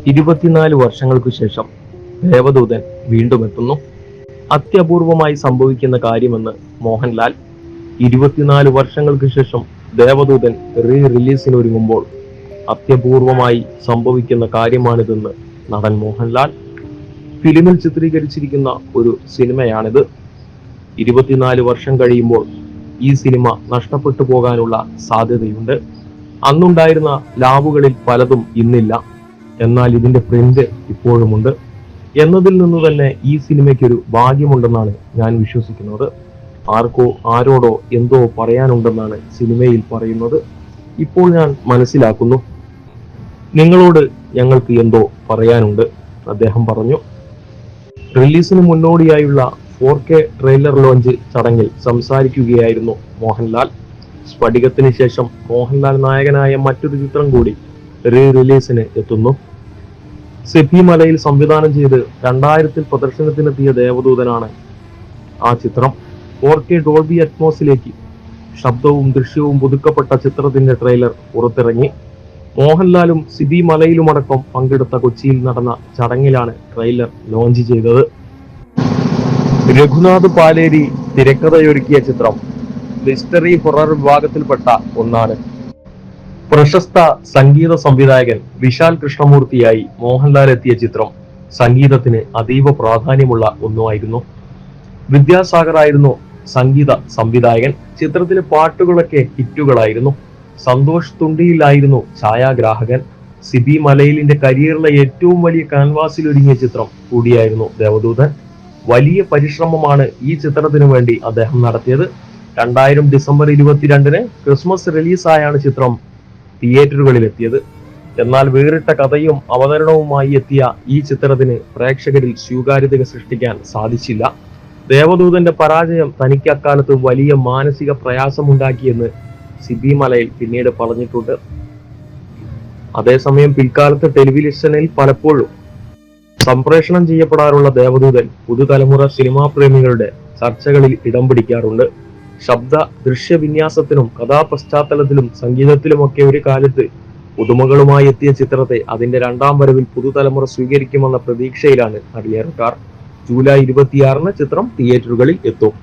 24 വർഷങ്ങൾക്കു ശേഷം ദേവദൂതൻ വീണ്ടും എത്തുന്നു. അത്യപൂർവമായി സംഭവിക്കുന്ന കാര്യമെന്ന് മോഹൻലാൽ. 24 വർഷങ്ങൾക്ക് ശേഷം ദേവദൂതൻ റിലീസിനൊരുങ്ങുമ്പോൾ അത്യപൂർവമായി സംഭവിക്കുന്ന കാര്യമാണിതെന്ന് നടൻ മോഹൻലാൽ. ഫിലിമിൽ ചിത്രീകരിച്ചിരിക്കുന്ന ഒരു സിനിമയാണിത്. 24 വർഷം കഴിയുമ്പോൾ ഈ സിനിമ നഷ്ടപ്പെട്ടു പോകാനുള്ള സാധ്യതയുണ്ട്. അന്നുണ്ടായിരുന്ന ലാബുകളിൽ പലതും ഇന്നില്ല, എന്നാൽ ഇതിന്റെ പ്രിന്റ് ഇപ്പോഴുമുണ്ട് എന്നതിൽ നിന്ന് തന്നെ ഈ സിനിമയ്ക്കൊരു ഭാഗ്യമുണ്ടെന്നാണ് ഞാൻ വിശ്വസിക്കുന്നത്. ആർക്കോ ആരോടോ എന്തോ പറയാനുണ്ടെന്നാണ് സിനിമയിൽ പറയുന്നത്. ഇപ്പോൾ ഞാൻ മനസ്സിലാക്കുന്നു. നിങ്ങളോട് ഞങ്ങൾക്ക് എന്തോ പറയാനുണ്ട്, അദ്ദേഹം പറഞ്ഞു. റിലീസിന് മുന്നോടിയായുള്ള 4K ട്രെയിലർ ലോഞ്ച് ചടങ്ങിൽ സംസാരിക്കുകയായിരുന്നു മോഹൻലാൽ. സ്ഫടികത്തിന് ശേഷം മോഹൻലാൽ നായകനായ മറ്റൊരു ചിത്രം കൂടി റിലീസിന് എത്തുന്നു. സെഫി മലയിൽ സംവിധാനം ചെയ്ത് 2000 പ്രദർശനത്തിനെത്തിയ ദേവദൂതനാണ് ആ ചിത്രം. 4K ഡോൾബി അറ്റ്മോസിലേക്ക് ശബ്ദവും ദൃശ്യവും പുതുക്കപ്പെട്ട ചിത്രത്തിന്റെ ട്രെയിലർ പുറത്തിറങ്ങി. മോഹൻലാലും സിബി മലയിലുമടക്കം പങ്കെടുത്ത കൊച്ചിയിൽ നടന്ന ചടങ്ങിലാണ് ട്രെയിലർ ലോഞ്ച് ചെയ്തത്. രഘുനാഥ് പാലേരി തിരക്കഥയൊരുക്കിയ ചിത്രം മിസ്റ്ററി ഹൊറർ വിഭാഗത്തിൽപ്പെട്ട ഒന്നാണ്. പ്രശസ്ത സംഗീത സംവിധായകൻ വിശാൽ കൃഷ്ണമൂർത്തിയായി മോഹൻലാൽ എത്തിയ ചിത്രം സംഗീതത്തിന് അതീവ പ്രാധാന്യമുള്ള ഒന്നുമായിരുന്നു. വിദ്യാസാഗർ ആയിരുന്നു സംഗീത സംവിധായകൻ. ചിത്രത്തിലെ പാട്ടുകളൊക്കെ ഹിറ്റുകളായിരുന്നു. സന്തോഷ് തുണ്ടിയിലായിരുന്നു ഛായാഗ്രാഹകൻ. സിബി മലയിലിന്റെ കരിയറിലെ ഏറ്റവും വലിയ കാൻവാസിൽ ഒരുങ്ങിയ ചിത്രം കൂടിയായിരുന്നു ദേവദൂതൻ. വലിയ പരിശ്രമമാണ് ഈ ചിത്രത്തിനു വേണ്ടി അദ്ദേഹം നടത്തിയത്. 2000 ഡിസംബർ 22-ന് ക്രിസ്മസ് റിലീസായാണ് ചിത്രം തിയേറ്ററുകളിൽ എത്തിയത്. എന്നാൽ വേറിട്ട കഥയും അവതരണവുമായി എത്തിയ ഈ ചിത്രത്തിന് പ്രേക്ഷകരിൽ സ്വീകാര്യത സൃഷ്ടിക്കാൻ സാധിച്ചില്ല. ദേവദൂതന്റെ പരാജയം തനിക്ക് അക്കാലത്ത് വലിയ മാനസിക പ്രയാസമുണ്ടാക്കിയെന്ന് സിബി മലയിൽ പിന്നീട് പറഞ്ഞിട്ടുണ്ട്. അതേസമയം പിൽക്കാലത്ത് ടെലിവിഷനിൽ പലപ്പോഴും സംപ്രേഷണം ചെയ്യപ്പെടാറുള്ള ദേവദൂതൻ പുതുതലമുറ സിനിമാ പ്രേമികളുടെ ചർച്ചകളിൽ ഇടം പിടിക്കാറുണ്ട്. ശബ്ദ ദൃശ്യവിന്യാസത്തിനും കഥാപശ്ചാത്തലത്തിലും സംഗീതത്തിലുമൊക്കെ ഒരു കാലത്ത് പുതുമകളുമായി എത്തിയ ചിത്രത്തെ അതിന്റെ രണ്ടാം വരവിൽ പുതുതലമുറ സ്വീകരിക്കുമെന്ന പ്രതീക്ഷയിലാണ് അണിയറക്കാർ. ജൂലൈ 26-ന് ചിത്രം തിയേറ്ററുകളിൽ എത്തും.